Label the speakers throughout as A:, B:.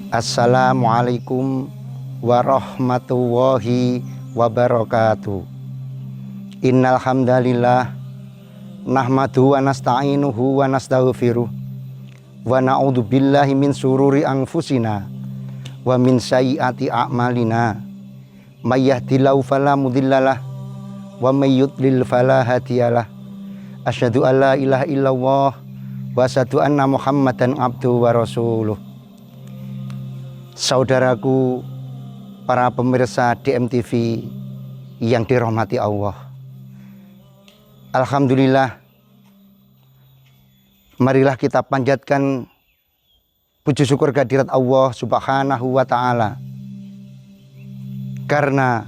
A: Assalamualaikum warahmatullahi wabarakatuh. Innal hamdalillah nahmaduhu wa nasta'inuhu wa nastaghfiruh wa na'udzu billahi min sururi anfusina wa min sayyiati a'malina. May yahdihillahu fala mudhillalah wa may yudlil fala hadiyalah. Asyhadu an la ilaha illallah wa asyhadu anna Muhammadan abduhu wa rasuluh. Saudaraku, para pemirsa DMTV yang dirahmati Allah, alhamdulillah, marilah kita panjatkan puji syukur kehadirat Allah Subhanahu wa Ta'ala, karena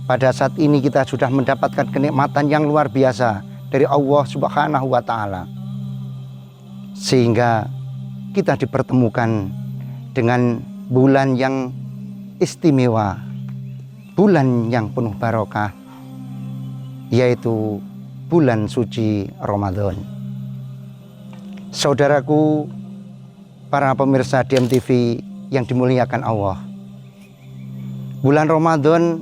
A: pada saat ini kita sudah mendapatkan kenikmatan yang luar biasa dari Allah Subhanahu wa Ta'ala, sehingga kita dipertemukan dengan bulan yang istimewa, bulan yang penuh barokah, yaitu bulan suci Ramadan. Saudaraku, para pemirsa DMTV yang dimuliakan Allah, bulan Ramadan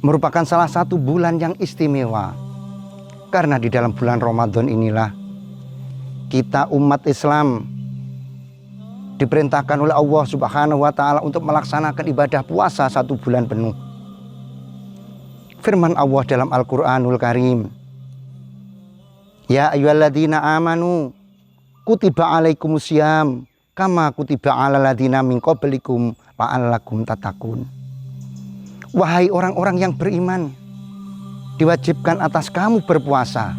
A: merupakan salah satu bulan yang istimewa, karena di dalam bulan Ramadan inilah kita umat Islam diperintahkan oleh Allah Subhanahu wa Ta'ala untuk melaksanakan ibadah puasa 1 bulan penuh. Firman Allah dalam Al-Qur'anul Karim, ya ayyuhalladzina amanu kutiba alaikumusiyam kama kutiba alal ladzina min qablikum la'allakum tattaqun. Wahai orang-orang yang beriman, diwajibkan atas kamu berpuasa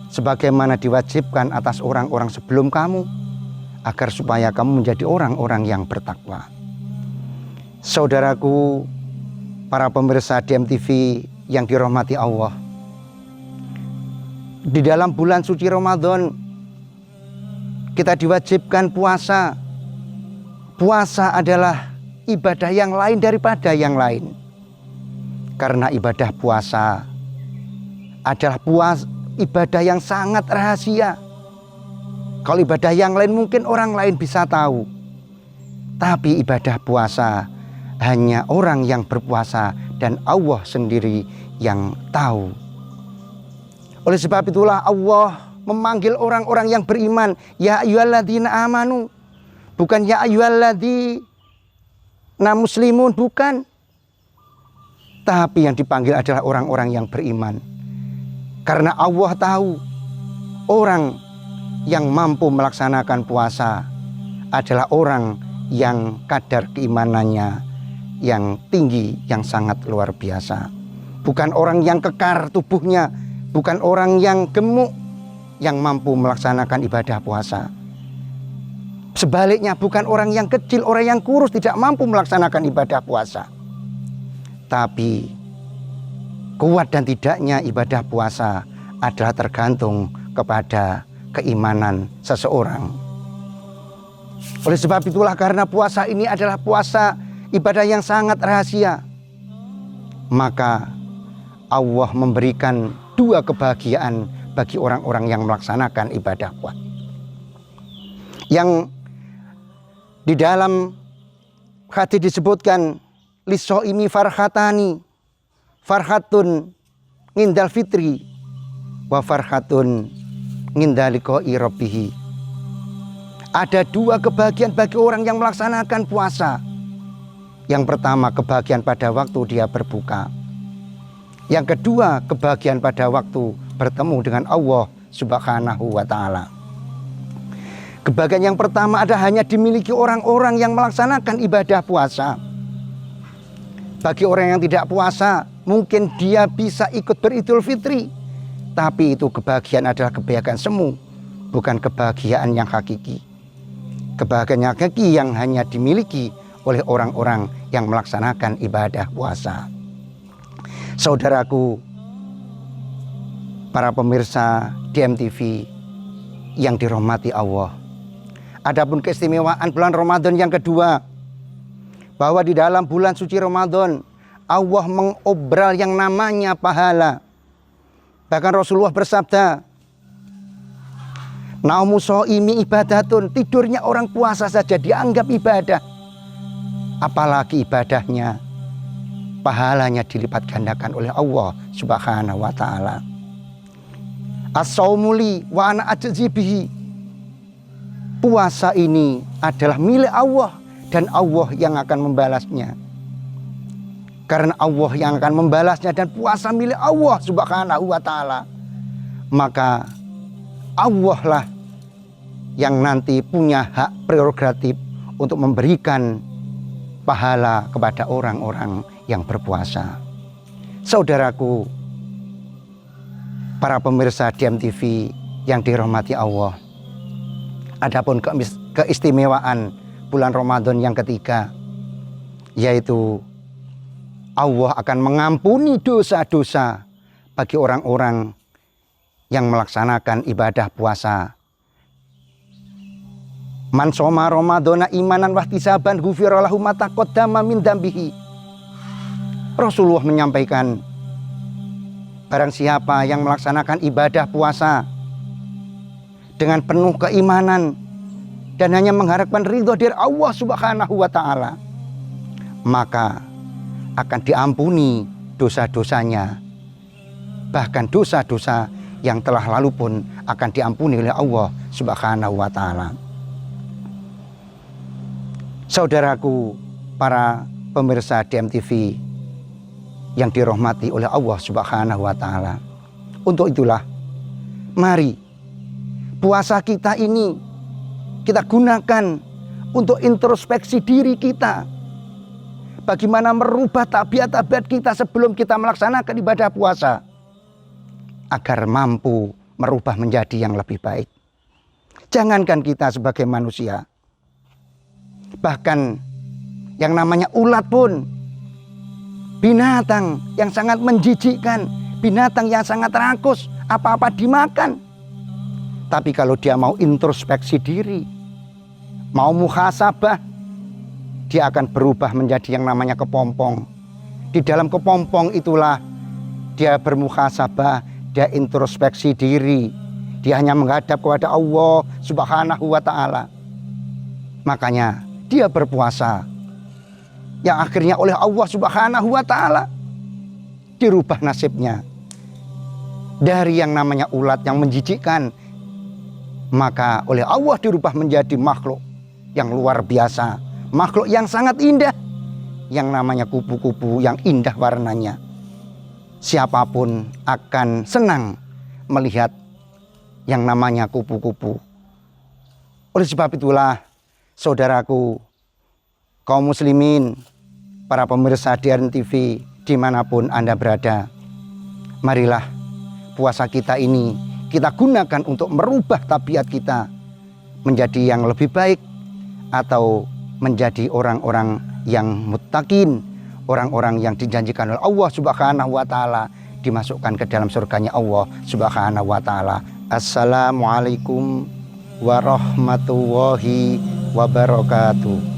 A: sebagaimana diwajibkan atas orang-orang sebelum kamu, agar supaya kamu menjadi orang-orang yang bertakwa. Saudaraku, para pemirsa DMTV yang dirahmati Allah, di dalam bulan suci Ramadan kita diwajibkan puasa. Puasa adalah ibadah yang lain daripada yang lain, karena ibadah puasa adalah ibadah yang sangat rahasia. Kalau ibadah yang lain mungkin orang lain bisa tahu, tapi ibadah puasa hanya orang yang berpuasa dan Allah sendiri yang tahu. Oleh sebab itulah Allah memanggil orang-orang yang beriman, ya ayyuhalladzina amanu, bukan ya ayyuhalladzina muslimun, bukan. Tapi yang dipanggil adalah orang-orang yang beriman, karena Allah tahu orang yang mampu melaksanakan puasa adalah orang yang kadar keimanannya yang tinggi, yang sangat luar biasa. Bukan orang yang kekar tubuhnya, bukan orang yang gemuk yang mampu melaksanakan ibadah puasa. Sebaliknya, bukan orang yang kecil, orang yang kurus tidak mampu melaksanakan ibadah puasa. Tapi kuat dan tidaknya ibadah puasa adalah tergantung kepada keimanan seseorang. Oleh sebab itulah, karena puasa ini adalah puasa ibadah yang sangat rahasia, maka Allah memberikan 2 kebahagiaan bagi orang-orang yang melaksanakan ibadah puasa. Yang di dalam hadis disebutkan, lisoimi farhatani, farhatun ngindal fitri wa farhatun ngindaliqai rabbih. Ada 2 kebahagiaan bagi orang yang melaksanakan puasa. Yang pertama, kebahagiaan pada waktu dia berbuka. Yang kedua, kebahagiaan pada waktu bertemu dengan Allah Subhanahu wa Ta'ala. Kebahagiaan yang pertama ada hanya dimiliki orang-orang yang melaksanakan ibadah puasa. Bagi orang yang tidak puasa, mungkin dia bisa ikut beridul fitri, tapi itu kebahagiaan adalah kebahagiaan semu, bukan kebahagiaan yang hakiki. Kebahagiaan yang hakiki yang hanya dimiliki oleh orang-orang yang melaksanakan ibadah puasa. Saudaraku, para pemirsa DMTV yang dirahmati Allah, adapun keistimewaan bulan Ramadan yang kedua, bahwa di dalam bulan suci Ramadan Allah mengobral yang namanya pahala. Bahkan Rasulullah bersabda, Naumu shaimi ibadatun, tidurnya orang puasa saja dianggap ibadah. Apalagi ibadahnya, pahalanya dilipat gandakan oleh Allah Subhanahu wa taala. As-shaumu li wa ana ajzi bihi. Puasa ini adalah milik Allah dan Allah yang akan membalasnya. Karena Allah yang akan membalasnya dan puasa milik Allah Subhanahu wa taala, maka Allah lah yang nanti punya hak prerogatif untuk memberikan pahala kepada orang-orang yang berpuasa. Saudaraku, para pemirsa DMTV yang dirahmati Allah, adapun keistimewaan bulan Ramadan yang ketiga, yaitu Allah akan mengampuni dosa-dosa bagi orang-orang yang melaksanakan ibadah puasa. Man shoma Ramadhana imanan wahtisaban ghufira lahu ma taqaddama min dzambihi. Rasulullah menyampaikan, barang siapa yang melaksanakan ibadah puasa dengan penuh keimanan dan hanya mengharapkan ridho dari Allah Subhanahu wa taala, maka akan diampuni dosa-dosanya. Bahkan dosa-dosa yang telah lalu pun akan diampuni oleh Allah Subhanahu wa taala. Saudaraku, para pemirsa DMTV yang dirahmati oleh Allah Subhanahu wa taala, untuk itulah mari puasa kita ini kita gunakan untuk introspeksi diri kita. Bagaimana merubah tabiat-tabiat kita sebelum kita melaksanakan ibadah puasa, agar mampu merubah menjadi yang lebih baik. Jangankan kita sebagai manusia, bahkan yang namanya ulat pun, binatang yang sangat menjijikkan, binatang yang sangat rakus, apa-apa dimakan. Tapi kalau dia mau introspeksi diri, mau muhasabah, dia akan berubah menjadi yang namanya kepompong. Di dalam kepompong itulah dia bermuhasabah, dia introspeksi diri, dia hanya menghadap kepada Allah Subhanahu wa taala. Makanya dia berpuasa, yang akhirnya oleh Allah Subhanahu wa taala dirubah nasibnya. Dari yang namanya ulat yang menjijikkan, maka oleh Allah dirubah menjadi makhluk yang luar biasa, makhluk yang sangat indah, yang namanya kupu-kupu yang indah warnanya. Siapapun akan senang melihat yang namanya kupu-kupu. Oleh sebab itulah, saudaraku, kaum muslimin, para pemirsa DMTV dimanapun Anda berada, marilah puasa kita ini kita gunakan untuk merubah tabiat kita menjadi yang lebih baik, atau menjadi orang-orang yang muttaqin, orang-orang yang dijanjikan oleh Allah Subhanahu wa taala dimasukkan ke dalam surganya Allah Subhanahu wa taala. Assalamualaikum warahmatullahi wabarakatuh.